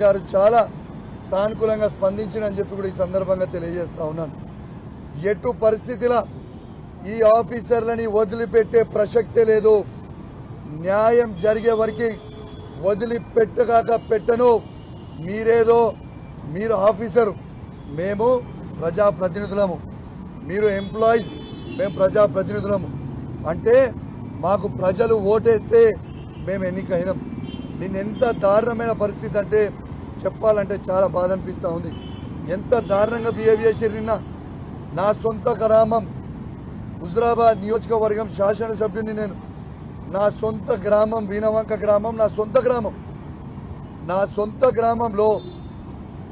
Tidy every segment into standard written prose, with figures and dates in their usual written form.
గారు చాలా సానుకూలంగా స్పందించినని చెప్పి కూడా ఈ సందర్భంగా తెలియజేస్తా ఉన్నాను. ఎటు పరిస్థితిలో ఈ ఆఫీసర్లని వదిలిపెట్టే ప్రసక్తే లేదు. న్యాయం జరిగే వరకు వదిలిపెట్టగాక పెట్టను. మీరు ఆఫీసరు, మేము ప్రజాప్రతినిధులము, మీరు ఎంప్లాయీస్, మేము ప్రజాప్రతినిధులము. అంటే మాకు ప్రజలు ఓటేస్తే మేము ఎన్నికైనాం. ఎంత దారుణమైన పరిస్థితి అంటే చెప్పాలంటే చాలా బాధ అనిపిస్తూ ఉంది. ఎంత దారుణంగా బిహేవ్ చేసి నిన్న నా సొంత గ్రామం హుజురాబాద్ నియోజకవర్గం శాసనసభ్యుని నేను. నా సొంత గ్రామం వీణవంక గ్రామం, నా సొంత గ్రామంలో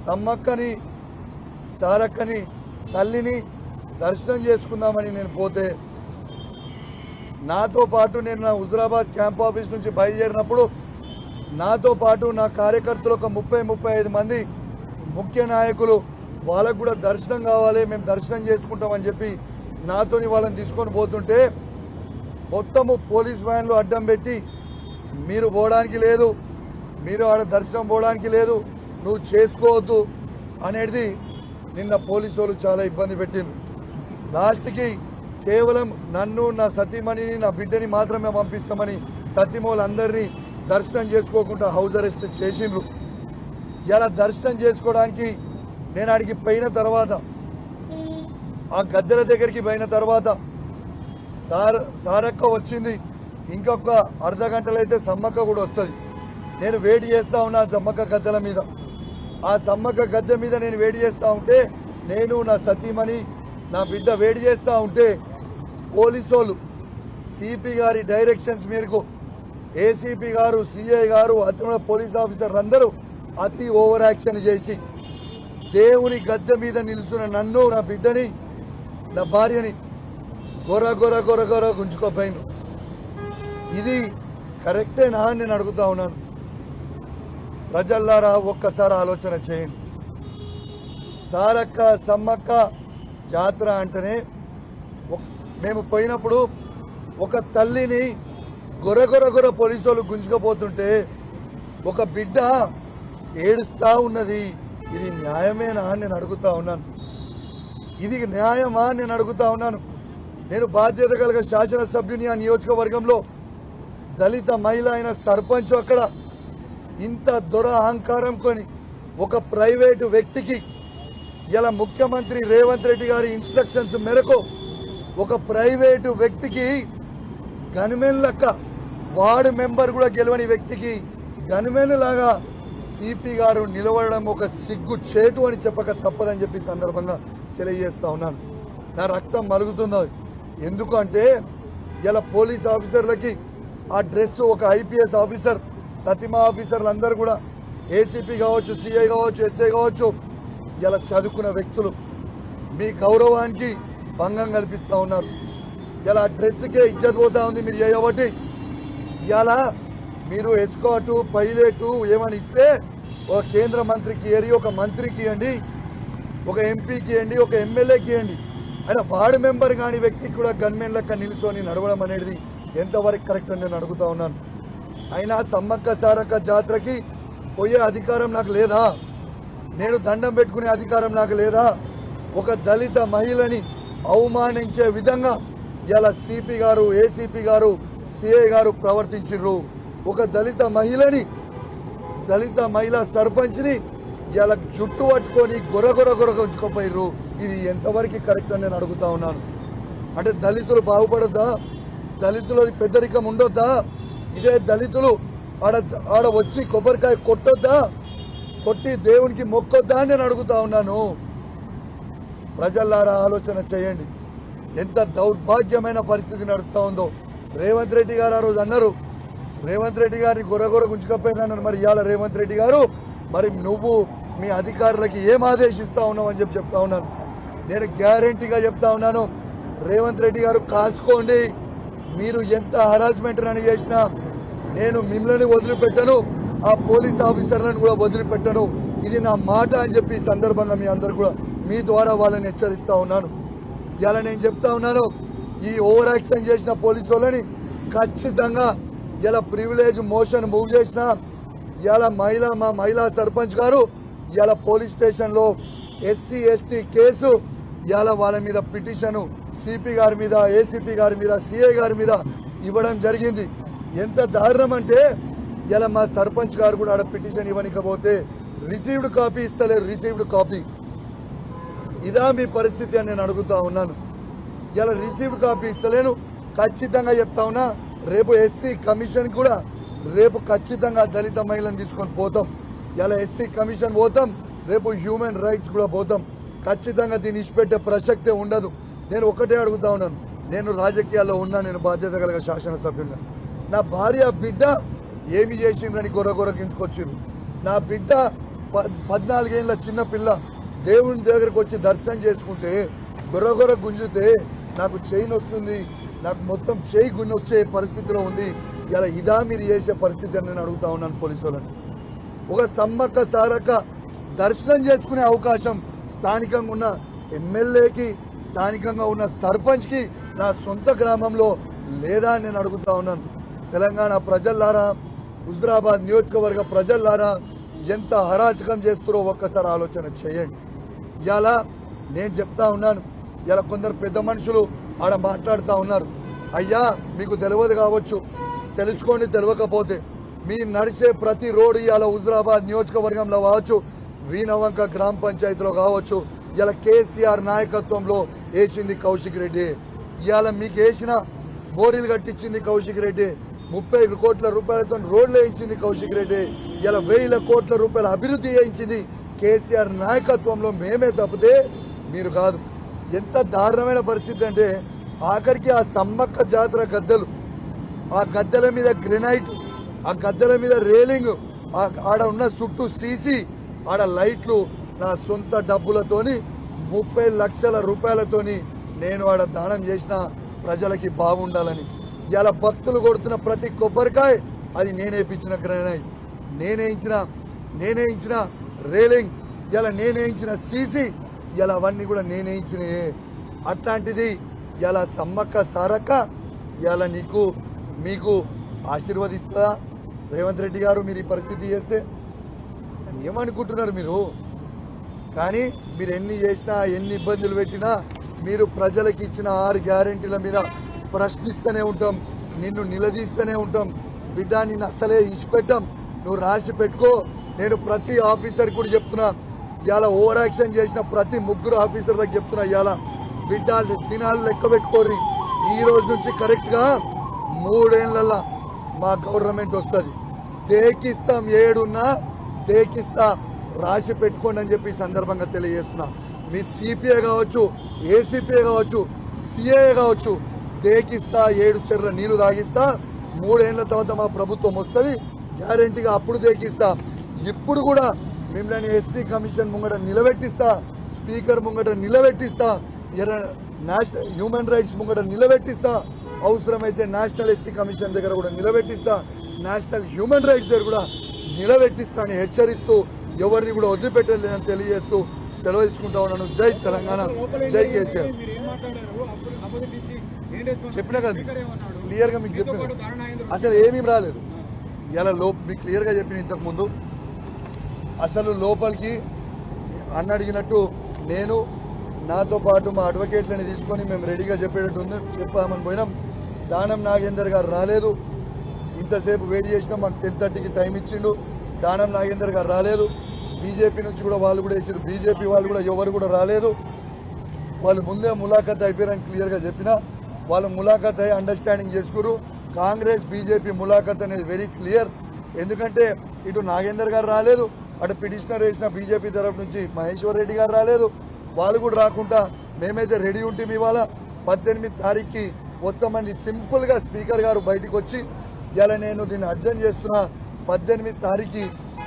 సమ్మక్కని సారక్కని తల్లిని దర్శనం చేసుకుందామని నేను పోతే నాతో పాటు నేను నా హుజురాబాద్ క్యాంప్ ఆఫీస్ నుంచి బయలుదేరినప్పుడు నాతో పాటు నా కార్యకర్తలు ఒక 30-35 మంది ముఖ్య నాయకులు, వాళ్ళకు కూడా దర్శనం కావాలి, మేము దర్శనం చేసుకుంటామని చెప్పి నాతోని వాళ్ళని తీసుకొని పోతుంటే మొత్తము పోలీస్ వ్యాన్లు అడ్డం పెట్టి మీరు పోవడానికి లేదు, మీరు ఆడ దర్శనం పోవడానికి లేదు, నువ్వు చేసుకోవద్దు అనేది నిన్న పోలీసు వాళ్ళు చాలా ఇబ్బంది పెట్టిండ్రు. లాస్ట్కి కేవలం నన్ను, నా సతీమణిని, నా బిడ్డని మాత్రమే పంపిస్తామని సతీమూలందరినీ దర్శనం చేసుకోకుండా హౌస్ అరెస్ట్ చేసిండ్రు. ఇలా దర్శనం చేసుకోవడానికి నేను అడిగి పోయిన తర్వాత, ఆ గద్దెల దగ్గరికి పోయిన తర్వాత సారక్క వచ్చింది. ఇంకొక అర్ధ గంటలో అయితే సమ్మక్క కూడా వస్తుంది. నేను వేడి చేస్తా ఉన్నా సమ్మక్క గద్దెల మీద. ఆ సమ్మక్క గద్దె మీద నేను వేడి చేస్తా ఉంటే, నేను నా సతీమణి నా బిడ్డ వేడి చేస్తా ఉంటే పోలీసు వాళ్ళు సిపి గారి డైరెక్షన్స్ మేరకు ఏసీపీ గారు, సిఐ గారు, అతను పోలీస్ ఆఫీసర్లు అందరూ అతి ఓవర్ యాక్షన్ చేసి దేవుని గద్దె మీద నిలుచున్న నన్ను, నా బిడ్డని, నా భార్యని గొర గుంజుకోపోయిను. ఇది కరెక్టేనా అని నేను అడుగుతా ఉన్నాను. ప్రజల్లారా ఒక్కసారి ఆలోచన చేయండి. సారక్క సమ్మక్క జాతర అంటేనే మేము పోయినప్పుడు ఒక తల్లిని గొర పోలీసు వాళ్ళు గుంజుకపోతుంటే ఒక బిడ్డ ఏడుస్తా ఉన్నది. ఇది న్యాయమేనా అని నేను అడుగుతా ఉన్నాను. ఇది న్యాయమా అని నేను అడుగుతా ఉన్నాను. నేను బాధ్యత కలిగిన శాసనసభ్యుని ఆ నియోజకవర్గంలో దళిత మహిళ అయిన సర్పంచ్ అక్కడ ఇంత దురహంకారం కొని ఒక ప్రైవేటు వ్యక్తికి ఇలా ముఖ్యమంత్రి రేవంత్ రెడ్డి గారి ఇన్స్ట్రక్షన్స్ మేరకు ఒక ప్రైవేటు వ్యక్తికి గన్మెన్ లెక్క, వార్డు మెంబర్ కూడా గెలవని వ్యక్తికి గన్మెన్ లాగా సిపి గారు నిలవడం ఒక సిగ్గు చేటు అని చెప్పక తప్పదని చెప్పి సందర్భంగా తెలియజేస్తా ఉన్నాను. నా రక్తం మరుగుతుందో ఎందుకంటే ఇలా పోలీస్ ఆఫీసర్లకి ఆ డ్రెస్ ఒక ఐపీఎస్ ఆఫీసర్, ప్రతిమా ఆఫీసర్లు అందరూ కూడా ఏసీపీ కావచ్చు, సిఐ కావచ్చు, ఎస్ఐ కావచ్చు, ఇలా చదువుకున్న వ్యక్తులు మీ గౌరవానికి భంగం కల్పిస్తూ ఉన్నారు. ఇలా డ్రెస్కే ఇజ్జత్ పోతా ఉంది. మీరు చేయబట్టి ఇలా మీరు ఎస్కాటు, పైలటు ఏమని ఇస్తే ఒక కేంద్ర మంత్రికి ఇయ్యండి, ఒక మంత్రికి ఇవ్వండి, ఒక ఎంపీకి ఇవ్వండి, ఒక ఎమ్మెల్యేకి ఇవ్వండి. అయినా వార్డు మెంబర్ కాని వ్యక్తికి కూడా గన్మెన్ లెక్క నిలుసొని నడవడం అనేది ఎంతవరకు కరెక్ట్ అని నేను అడుగుతా ఉన్నాను. అయినా సమ్మక్క సారక్క జాతరకి పోయే అధికారం నాకు లేదా? నేను దండం పెట్టుకునే అధికారం నాకు లేదా? ఒక దళిత మహిళని అవమానించే విధంగా ఇలా సిపి గారు, ఏసీపీ గారు, సిఐ గారు ప్రవర్తించారు. ఒక దళిత మహిళా సర్పంచ్ని ఇలా జుట్టు పట్టుకొని గొర ఉంచుకోపోయారు. ఇది ఎంతవరకు కరెక్ట్ అని నేను అడుగుతా ఉన్నాను. అంటే దళితులు బాగుపడొద్దా? దళితులు పెద్దరికం ఉండొద్దా? ఇదే దళితులు ఆడ వచ్చి కొబ్బరికాయ కొట్టొద్దా? కొట్టి దేవునికి మొక్కొద్దా అని నేను అడుగుతా ఉన్నాను. ప్రజల్లారా ఆలోచన చేయండి. ఎంత దౌర్భాగ్యమైన పరిస్థితి నడుస్తూ ఉందో. రేవంత్ రెడ్డి గారు ఆ రోజు అన్నారు, రేవంత్ రెడ్డి గారిని గొర గుంజుకపోయినా. మరి ఇవాళ రేవంత్ రెడ్డి గారు, మరి నువ్వు మీ అధికారులకి ఏం ఆదేశిస్తా ఉన్నావు అని చెప్తా ఉన్నాను. నేను గ్యారంటీగా చెప్తా ఉన్నాను, రేవంత్ రెడ్డి గారు కాసుకోండి. మీరు ఎంత హరాస్మెంట్ అని చేసినా నేను మిమ్మల్ని వదిలిపెట్టను, ఆ పోలీస్ ఆఫీసర్లను కూడా వదిలిపెట్టను. ఇది నా మాట అని చెప్పి ఈ సందర్భంగా మీ అందరు కూడా మీ ద్వారా వాళ్ళని హెచ్చరిస్తా ఉన్నాను. ఇలా నేను చెప్తా ఉన్నాను, ఈ ఓవర్ యాక్షన్ చేసిన పోలీసు వాళ్ళని ఖచ్చితంగా ఇలా ప్రివిలేజ్ మోషన్ మూవ్ చేసిన ఇవాళ మా మహిళా సర్పంచ్ గారు ఇవాళ పోలీస్ స్టేషన్లో ఎస్సీ ఎస్టీ కేసు ఇవాళ వాళ్ళ మీద పిటిషన్ సిపి గారి మీద, ఏసీపీ గారి మీద, సిఐ గారి మీద ఇవ్వడం జరిగింది. ఎంత దారుణం అంటే ఇలా మా సర్పంచ్ గారు కూడా ఆడ పిటిషన్ ఇవ్వనికపోతే రిసీవ్డ్ కాపీ ఇస్తలేరు. రిసీవ్డ్ కాపీ ఇదా మీ పరిస్థితి అని నేను అడుగుతా ఉన్నాను. ఇలా రిసీవ్డ్ కాపీ ఇస్తలేను. ఖచ్చితంగా చెప్తా ఉన్నా, రేపు ఎస్సీ కమిషన్ కూడా రేపు ఖచ్చితంగా దళిత మహిళను తీసుకొని పోతాం. ఇలా ఎస్సీ కమిషన్ పోతాం, రేపు హ్యూమన్ రైట్స్ కూడా పోతాం. ఖచ్చితంగా దీన్ని ఇచ్చిపెట్టే ప్రసక్తే ఉండదు. నేను ఒకటే అడుగుతా ఉన్నాను, నేను రాజకీయాల్లో ఉన్నా, నేను బాధ్యత కలిగిన శాసనసభ్యులుగా. నా భార్య బిడ్డ ఏమి చేసిండ్రని గొరగొరకించుకొచ్చిర్రు. నా బిడ్డ 14 ఏళ్ళ చిన్న పిల్ల దేవుని దగ్గరకు వచ్చి దర్శనం చేసుకుంటే గొరగొర గుంజితే నాకు చైన్ వస్తుంది, నాకు మొత్తం చేయి గుంజి వచ్చే పరిస్థితిలో ఉంది. ఇలా ఇదా మీరు చేసే పరిస్థితి అని నేను అడుగుతా ఉన్నాను పోలీసు వాళ్ళని. ఒక సమ్మక్క సారక్క దర్శనం చేసుకునే అవకాశం స్థానికంగా ఉన్న ఎమ్మెల్యేకి, స్థానికంగా ఉన్న సర్పంచ్కి నా సొంత గ్రామంలో లేదా అని నేను అడుగుతా ఉన్నాను. తెలంగాణ ప్రజల్లారా, హుజురాబాద్ నియోజకవర్గ ప్రజల్లారా, ఎంత అరాచకం చేస్తారో ఒక్కసారి ఆలోచన చేయండి. ఇలా నేను చెప్తా ఉన్నాను, ఇలా కొందరు పెద్ద మనుషులు ఆడ మాట్లాడుతూ ఉన్నారు. అయ్యా మీకు తెలియదు కావచ్చు, తెలుసుకోండి. తెలియకపోతే మీ నడిచే ప్రతి రోడ్డు ఇవాళ హుజురాబాద్ నియోజకవర్గంలో కావచ్చు, వీణవంక గ్రామ పంచాయతీలో కావచ్చు, ఇలా కేసీఆర్ నాయకత్వంలో వేసింది కౌశిక్ రెడ్డి. ఇవాళ మీకు వేసిన బోరీలు కట్టించింది కౌశిక్ రెడ్డి. 30 కోట్ల రూపాయలతో రోడ్లు వేయించింది కౌశిక్ రెడ్డి. ఇలా 1000 కోట్ల రూపాయల అభివృద్ధి చేయించింది కేసీఆర్ నాయకత్వంలో మేమే తప్పితే మీరు కాదు. ఎంత దారుణమైన పరిస్థితి అంటే ఆఖరికి ఆ సమ్మక్క జాతర గద్దెలు, ఆ గద్దెల మీద గ్రెనైట్, ఆ గద్దెల మీద రేలింగ్, ఆడ ఉన్న చుట్టూ సీసీ, ఆడ లైట్లు నా సొంత డబ్బులతోని 30 లక్షల రూపాయలతోని నేను ఆడ దానం చేసిన ప్రజలకి బాగుండాలని. ఇలా భక్తులు కొడుతున్న ప్రతి కొబ్బరికాయ అది నేనే ఇప్పించిన గ్రెనైట్, నేనే ఇచ్చిన రేలింగ్, ఇలా నేనే ఇచ్చిన సీసీ, ఇలా అవన్నీ కూడా నేనే ఇచ్చినాయే. అట్లాంటిది ఇలా సమ్మక్క సారక్క ఇలా మీకు ఆశీర్వదిస్తా రేవంత్ రెడ్డి గారు మీరు ఈ పరిస్థితి చేస్తే? ఏమనుకుంటున్నారు మీరు? కానీ మీరు ఎన్ని చేసినా, ఎన్ని ఇబ్బందులు పెట్టినా, మీరు ప్రజలకు ఇచ్చిన 6 గ్యారెంటీల మీద ప్రశ్నిస్తూనే ఉంటాం, నిన్ను నిలదీస్తూనే ఉంటాం. బిడ్డ నిన్ను అసలే ఇచ్చిపెట్టాం, నువ్వు రాసి పెట్టుకో. నేను ప్రతి ఆఫీసర్ కూడా చెప్తున్నా, ఇవాళ ఓవర్ యాక్షన్ చేసిన ప్రతి 3 ఆఫీసర్లకు చెప్తున్నా, ఇవాళ బిడ్డ దినాలు లెక్క పెట్టుకోర్రి. ఈ రోజు నుంచి కరెక్ట్ గా 3 ఏళ్లలో మా గవర్నమెంట్ వస్తుంది. దేకిస్తాం, ఏడున్నా దేకిస్తా, రాసి పెట్టుకోండి అని చెప్పి ఈ సందర్భంగా తెలియజేస్తున్నా. మీ సిపిఐ కావచ్చు, ఏసీపీఐ కావచ్చు, సిఐ కావచ్చు, దేకిస్తా, 7 చెర్ల నీళ్లు తాగిస్తా. 3 ఏళ్ల తర్వాత మా ప్రభుత్వం వస్తుంది, గ్యారంటీగా అప్పుడు దేకిస్తా. ఇప్పుడు కూడా మిమ్మల్ని ఎస్సీ కమిషన్ ముంగట నిలబెట్టిస్తా, స్పీకర్ ముంగట నిలబెట్టిస్తా, నేషనల్ హ్యూమన్ రైట్స్ ముంగట నిలబెట్టిస్తా, అవసరమైతే నేషనల్ ఎస్సీ కమిషన్ దగ్గర కూడా నిలబెట్టిస్తా, నేషనల్ హ్యూమన్ రైట్స్ దగ్గర కూడా నిలబెట్టిస్తా అని హెచ్చరిస్తూ ఎవరిని కూడా వదిలిపెట్టలేదని తెలియజేస్తూ సెలవు తీసుకుంటా ఉన్నాను. జై తెలంగాణ, జై కేసీఆర్. చెప్పినా కదా క్లియర్ గా మీకు చెప్పిన, అసలు ఏమీ రాలేదు. ఇలా మీకు క్లియర్ గా చెప్పిన ఇంతకు ముందు అసలు లోపలికి అన్న అడిగినట్టు నేను నాతో పాటు మా అడ్వకేట్లని తీసుకొని మేము రెడీగా చెప్పేటట్టు ఉంది, చెప్పామని పోయినాం. దానం నాగేందర్ గారు రాలేదు. ఇంతసేపు వెయిట్ చేసినాం, మాకు 10:30కి టైం ఇచ్చిండు. దానం నాగేందర్ గారు రాలేదు. బీజేపీ నుంచి కూడా వాళ్ళు కూడా వేసారు, బీజేపీ వాళ్ళు కూడా ఎవరు కూడా రాలేదు. వాళ్ళు ముందే ములాఖత్ అయిపోయారని క్లియర్గా చెప్పినా, వాళ్ళు ములాఖత్ అయ్యి అండర్స్టాండింగ్ చేసుకురు. కాంగ్రెస్ బీజేపీ ములాఖత్ అనేది వెరీ క్లియర్. ఎందుకంటే ఇటు నాగేందర్ గారు రాలేదు, అటు పిటిషనర్ వేసిన బీజేపీ తరఫు నుంచి మహేశ్వర్ రెడ్డి గారు రాలేదు. వాళ్ళు కూడా రాకుండా మేమైతే రెడీ ఉంటాం. ఇవాళ 18 తారీఖుకి వస్తామని సింపుల్ గా స్పీకర్ గారు బయటకు వచ్చి ఇలా నేను దీన్ని అర్జెంట్ చేస్తున్నా, 18 తారీఖుకి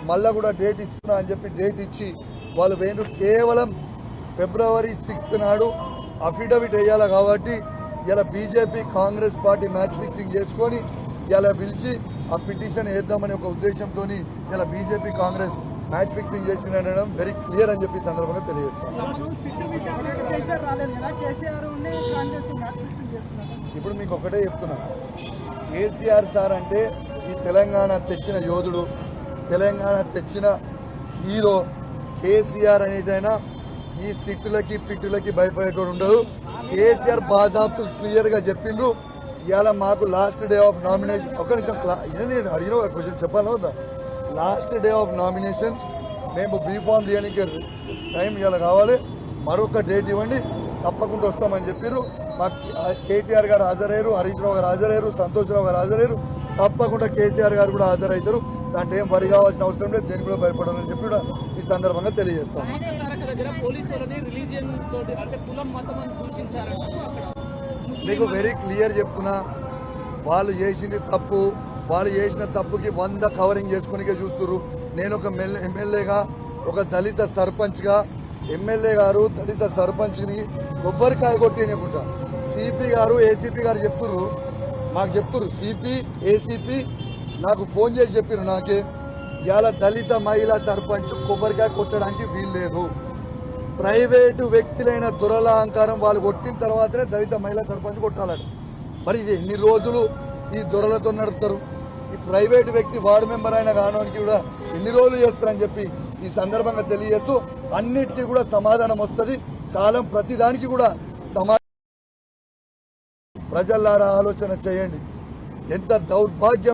మళ్ళా కూడా డేట్ ఇస్తున్నా అని చెప్పి డేట్ ఇచ్చి వాళ్ళు వేణు కేవలం ఫిబ్రవరి 6 నాడు అఫిడవిట్ వేయాలి. కాబట్టి ఇలా BJP Congress party match fixing చేసుకొని ఇలా పిలిచి ఆ పిటిషన్ వేద్దామనే ఒక ఉద్దేశంతో ఇలా బీజేపీ కాంగ్రెస్ మ్యాచ్ ఫిక్సింగ్ చేసిందనడం వెరీ క్లియర్ అని చెప్పి సందర్భంగా తెలియజేస్తాను. ఇప్పుడు మీకు ఒకటే చెప్తున్నా, కేసీఆర్ సార్ అంటే ఈ తెలంగాణ తెచ్చిన యోధుడు, తెలంగాణ తెచ్చిన హీరో కేసీఆర్ అనేటైనా ఈ సిట్టులకి పిట్టులకి భయపడేటోడు ఉండదు. కేసీఆర్ బాజాబ్తు క్లియర్ గా చెప్పిండ్రు. ఇవాళ మాకు లాస్ట్ డే ఆఫ్ నామినేషన్, ఒక నిమిషం నేను అడిగిన ఒక క్వశ్చన్ చెప్పాలా వద్దా? లాస్ట్ డే ఆఫ్ నామినేషన్స్ మేము బీఫామ్ చేయడానికి టైం ఇవాళ కావాలి, మరొక డేట్ ఇవ్వండి, తప్పకుండా వస్తామని చెప్పారు. మాకు కేటీఆర్ గారు హాజరయ్యారు, హరీష్ రావు గారు హాజరయ్యారు, సంతోష్ రావు గారు హాజరయ్యారు. తప్పకుండా కేసీఆర్ గారు కూడా హాజరవుతారు. దాంట్లో ఏం వరి కావాల్సిన అవసరం లేదు, దేనికి కూడా భయపడాలని చెప్పి కూడా ఈ సందర్భంగా తెలియజేస్తాం. మీకు వెరీ క్లియర్ చెప్తున్నా, వాళ్ళు చేసింది తప్పు, వాళ్ళు చేసిన తప్పుకి 100 కవరింగ్ చేసుకునికే చూస్తున్నారు. నేను ఒక ఎమ్మెల్యేగా, ఒక దళిత సర్పంచ్గా, ఎమ్మెల్యే గారు దళిత సర్పంచ్ని కొబ్బరికాయ కొట్టినకుంటా సిపి గారు ఏసీపీ గారు చెప్తున్నారు, మాకు చెప్తున్నారు. సిపి ఏసీపీ నాకు ఫోన్ చేసి చెప్పారు, నాకే ఇవాళ దళిత మహిళా సర్పంచ్ కొబ్బరికాయ కొట్టడానికి వీల్లేదు. ప్రైవేటు వ్యక్తులైన దురల అహంకారం వాళ్ళు కొట్టిన తర్వాతనే దళిత మహిళా సర్పంచ్ కొట్టాలని. మరి ఇది ఎన్ని రోజులు ఈ దొరలతో నడుపుతారు? ఈ ప్రైవేటు వ్యక్తి వార్డు మెంబర్ అయినా కానడానికి కూడా ఎన్ని రోజులు చేస్తారని చెప్పి ఈ సందర్భంగా తెలియజేస్తూ, అన్నిటికీ కూడా సమాధానం వస్తుంది. కాలం ప్రతిదానికి కూడా సమాధానం. ప్రజలారా ఆలోచన చేయండి, ఎంత దౌర్భాగ్యం.